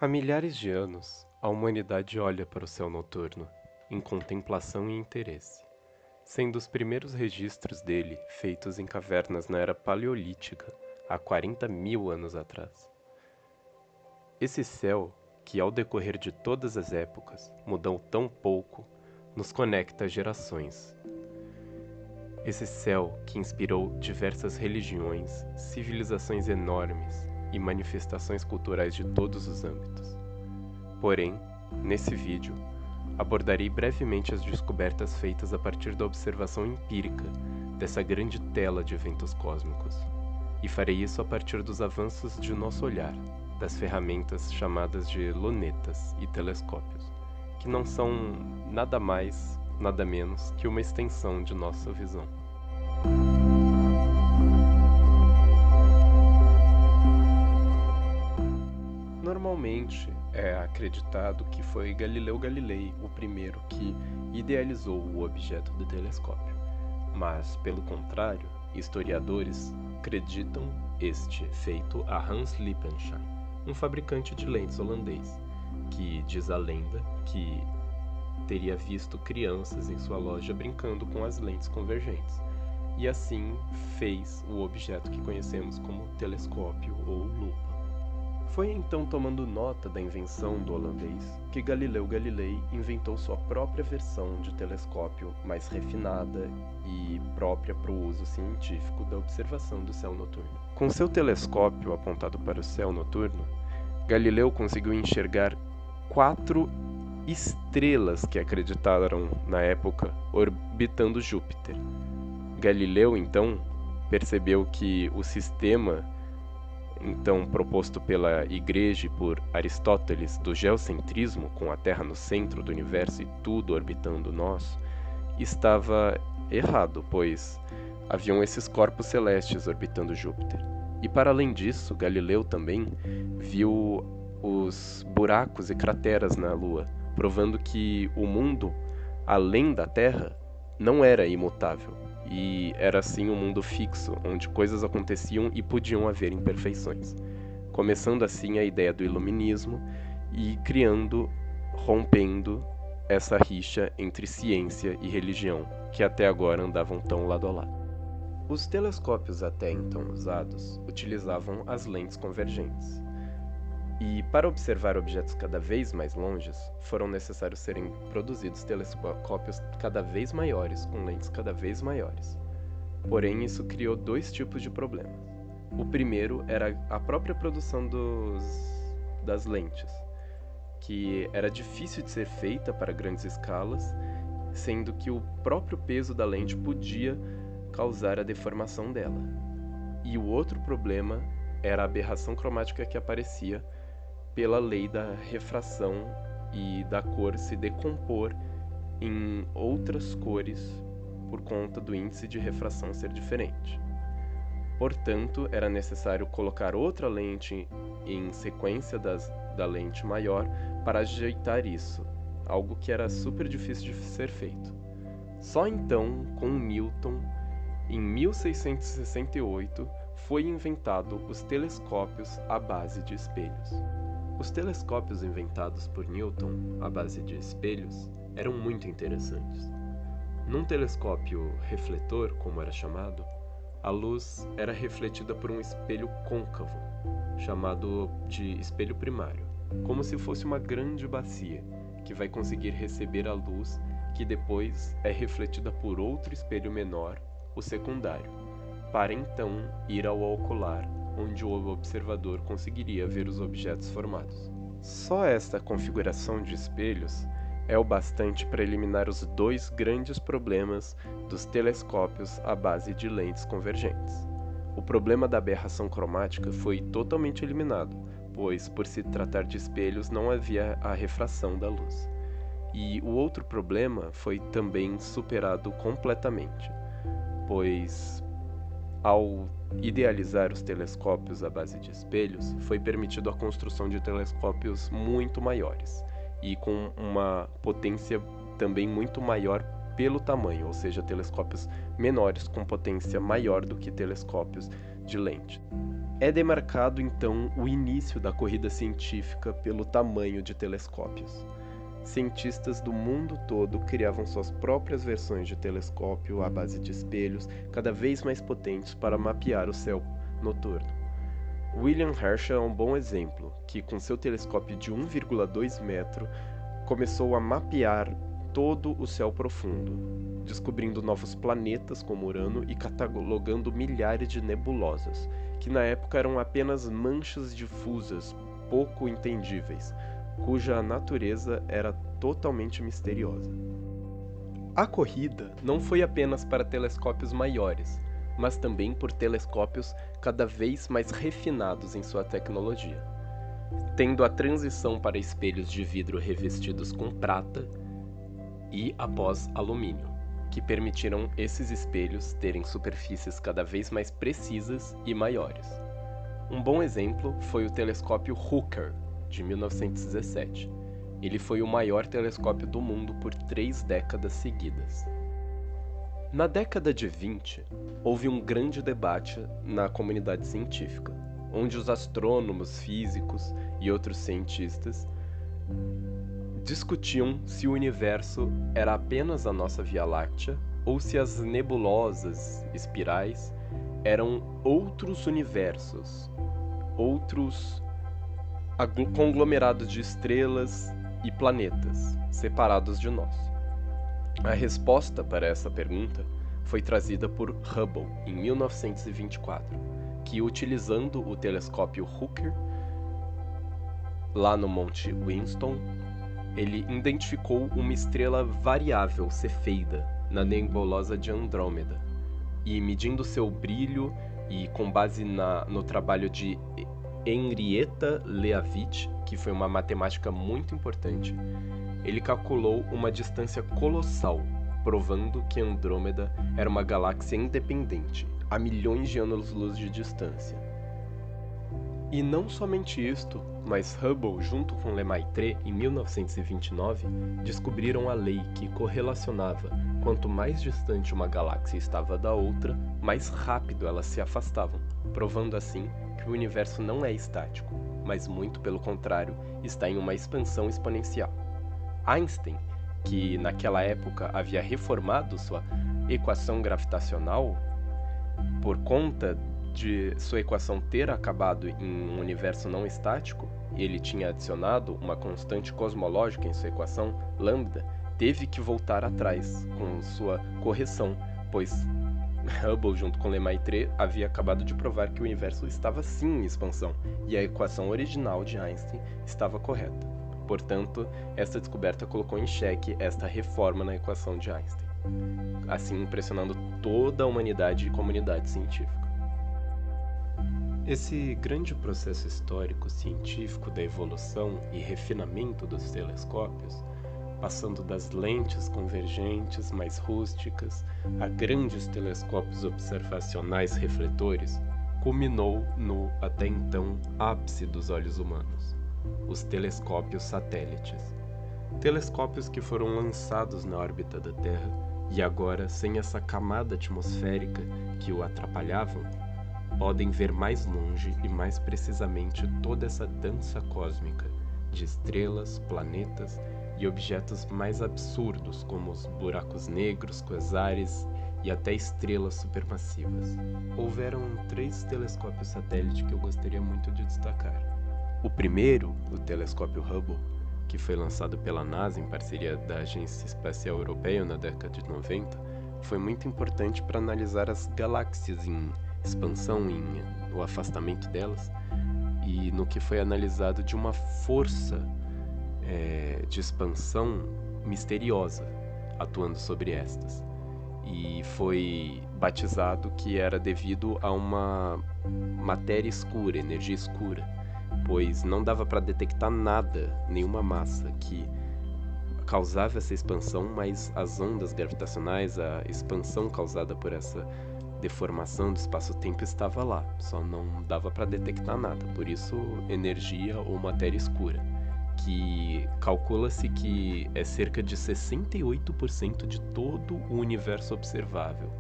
Há milhares de anos, a humanidade olha para o céu noturno, em contemplação e interesse, sendo os primeiros registros dele feitos em cavernas na era paleolítica, há 40 mil anos atrás. Esse céu, que ao decorrer de todas as épocas mudou tão pouco, nos conecta a gerações. Esse céu que inspirou diversas religiões, civilizações enormes e manifestações culturais de todos os âmbitos. Porém, nesse vídeo, abordarei brevemente as descobertas feitas a partir da observação empírica dessa grande tela de eventos cósmicos. E farei isso a partir dos avanços de nosso olhar, das ferramentas chamadas de lunetas e telescópios, que não são nada mais, nada menos que uma extensão de nossa visão. Normalmente é acreditado que foi Galileu Galilei o primeiro que idealizou o objeto do telescópio, mas, pelo contrário, historiadores acreditam este feito a Hans Lippenstein, um fabricante de lentes holandês, que diz a lenda que teria visto crianças em sua loja brincando com as lentes convergentes, e assim fez o objeto que conhecemos como telescópio ou lupa. Foi então tomando nota da invenção do holandês que Galileu Galilei inventou sua própria versão de telescópio mais refinada e própria para o uso científico da observação do céu noturno. Com seu telescópio apontado para o céu noturno, Galileu conseguiu enxergar 4 estrelas que acreditaram na época orbitando Júpiter. Galileu então percebeu que o sistema então proposto pela Igreja e por Aristóteles do geocentrismo, com a Terra no centro do universo e tudo orbitando nós, estava errado, pois haviam esses corpos celestes orbitando Júpiter. E para além disso, Galileu também viu os buracos e crateras na Lua, provando que o mundo além da Terra não era imutável, e era assim um mundo fixo, onde coisas aconteciam e podiam haver imperfeições, começando assim a ideia do iluminismo e rompendo essa rixa entre ciência e religião, que até agora andavam tão lado a lado. Os telescópios até então usados utilizavam as lentes convergentes, e para observar objetos cada vez mais longes, foram necessários serem produzidos telescópios cada vez maiores, com lentes cada vez maiores. Porém, isso criou 2 tipos de problemas. O primeiro era a própria produção das lentes, que era difícil de ser feita para grandes escalas, sendo que o próprio peso da lente podia causar a deformação dela. E o outro problema era a aberração cromática que aparecia pela lei da refração e da cor se decompor em outras cores por conta do índice de refração ser diferente. Portanto, era necessário colocar outra lente em sequência da lente maior para ajeitar isso, algo que era super difícil de ser feito. Só então, com Newton, em 1668, foi inventado os telescópios à base de espelhos. Os telescópios inventados por Newton, à base de espelhos, eram muito interessantes. Num telescópio refletor, como era chamado, a luz era refletida por um espelho côncavo, chamado de espelho primário, como se fosse uma grande bacia, que vai conseguir receber a luz que depois é refletida por outro espelho menor, o secundário, para então ir ao ocular, onde o observador conseguiria ver os objetos formados. Só esta configuração de espelhos é o bastante para eliminar os 2 grandes problemas dos telescópios à base de lentes convergentes. O problema da aberração cromática foi totalmente eliminado, pois, por se tratar de espelhos, não havia a refração da luz. E o outro problema foi também superado completamente, pois, ao idealizar os telescópios à base de espelhos, foi permitido a construção de telescópios muito maiores e com uma potência também muito maior pelo tamanho, ou seja, telescópios menores com potência maior do que telescópios de lente. É demarcado então o início da corrida científica pelo tamanho de telescópios. Cientistas do mundo todo criavam suas próprias versões de telescópio à base de espelhos cada vez mais potentes para mapear o céu noturno. William Herschel é um bom exemplo, que com seu telescópio de 1,2 metro começou a mapear todo o céu profundo, descobrindo novos planetas como Urano e catalogando milhares de nebulosas, que na época eram apenas manchas difusas, pouco entendíveis, cuja natureza era totalmente misteriosa. A corrida não foi apenas para telescópios maiores, mas também por telescópios cada vez mais refinados em sua tecnologia, tendo a transição para espelhos de vidro revestidos com prata e após alumínio, que permitiram esses espelhos terem superfícies cada vez mais precisas e maiores. Um bom exemplo foi o telescópio Hooker, de 1917. Ele foi o maior telescópio do mundo por 3 décadas seguidas. Na década de 20, houve um grande debate na comunidade científica, onde os astrônomos, físicos e outros cientistas discutiam se o universo era apenas a nossa Via Láctea ou se as nebulosas espirais eram outros universos, outros conglomerados de estrelas e planetas separados de nós. A resposta para essa pergunta foi trazida por Hubble em 1924, que, utilizando o telescópio Hooker lá no Monte Winston, ele identificou uma estrela variável cefeida na nebulosa de Andrômeda e, medindo seu brilho e com base no trabalho de Henrietta Leavitt, que foi uma matemática muito importante, ele calculou uma distância colossal, provando que Andrômeda era uma galáxia independente, a milhões de anos-luz de distância. E não somente isto, mas Hubble, junto com Lemaitre, em 1929, descobriram a lei que correlacionava quanto mais distante uma galáxia estava da outra, mais rápido elas se afastavam, provando assim que o universo não é estático, mas muito pelo contrário, está em uma expansão exponencial. Einstein, que naquela época havia reformado sua equação gravitacional, por conta de sua equação ter acabado em um universo não estático, e ele tinha adicionado uma constante cosmológica em sua equação, lambda, teve que voltar atrás com sua correção, pois Hubble, junto com Lemaitre, havia acabado de provar que o universo estava sim em expansão, e a equação original de Einstein estava correta. Portanto, esta descoberta colocou em xeque esta reforma na equação de Einstein, assim impressionando toda a humanidade e comunidade científica. Esse grande processo histórico científico da evolução e refinamento dos telescópios, passando das lentes convergentes mais rústicas a grandes telescópios observacionais refletores, culminou no, até então, ápice dos olhos humanos, os telescópios satélites. Telescópios que foram lançados na órbita da Terra e agora, sem essa camada atmosférica que o atrapalhavam, podem ver mais longe e mais precisamente toda essa dança cósmica de estrelas, planetas e objetos mais absurdos como os buracos negros, quasares e até estrelas supermassivas. Houveram 3 telescópios satélite que eu gostaria muito de destacar. O primeiro, o telescópio Hubble, que foi lançado pela NASA em parceria da Agência Espacial Europeia na década de 90, foi muito importante para analisar as galáxias em expansão, no afastamento delas, e no que foi analisado de uma força de expansão misteriosa atuando sobre estas. E foi batizado que era devido a uma matéria escura, energia escura, pois não dava para detectar nada, nenhuma massa que causava essa expansão, mas as ondas gravitacionais, a expansão causada por essa deformação do espaço-tempo estava lá, só não dava para detectar nada, por isso energia ou matéria escura. que calcula-se que é cerca de 68% de todo o universo observável,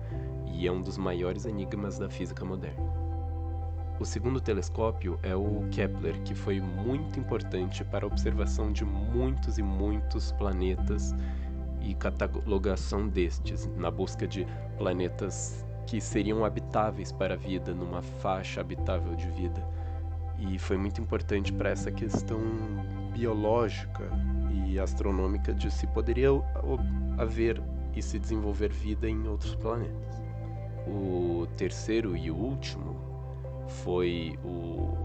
e é um dos maiores enigmas da física moderna. O segundo telescópio é o Kepler, que foi muito importante para a observação de muitos e muitos planetas e catalogação destes, na busca de planetas que seriam habitáveis para a vida, numa faixa habitável de vida. E foi muito importante para essa questão biológica e astronômica de se poderia haver e se desenvolver vida em outros planetas. O terceiro e último foi o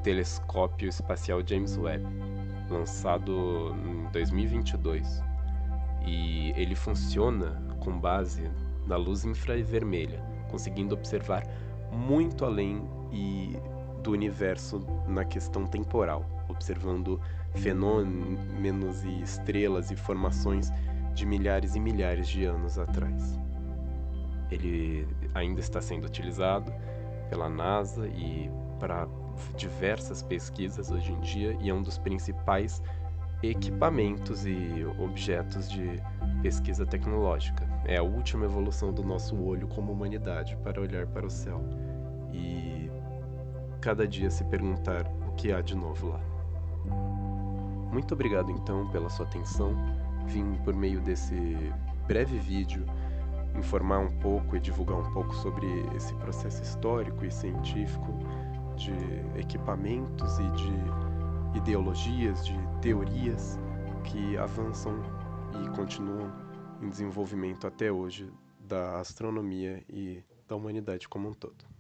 telescópio espacial James Webb, lançado em 2022. E ele funciona com base na luz infravermelha, conseguindo observar muito além do universo na questão temporal, observando fenômenos e estrelas e formações de milhares e milhares de anos atrás. Ele ainda está sendo utilizado pela NASA e para diversas pesquisas hoje em dia, e é um dos principais equipamentos e objetos de pesquisa tecnológica. É a última evolução do nosso olho como humanidade para olhar para o céu e cada dia se perguntar o que há de novo lá. Muito obrigado então pela sua atenção. Vim por meio desse breve vídeo informar um pouco e divulgar um pouco sobre esse processo histórico e científico de equipamentos e de ideologias, de teorias que avançam e continuam em desenvolvimento até hoje da astronomia e da humanidade como um todo.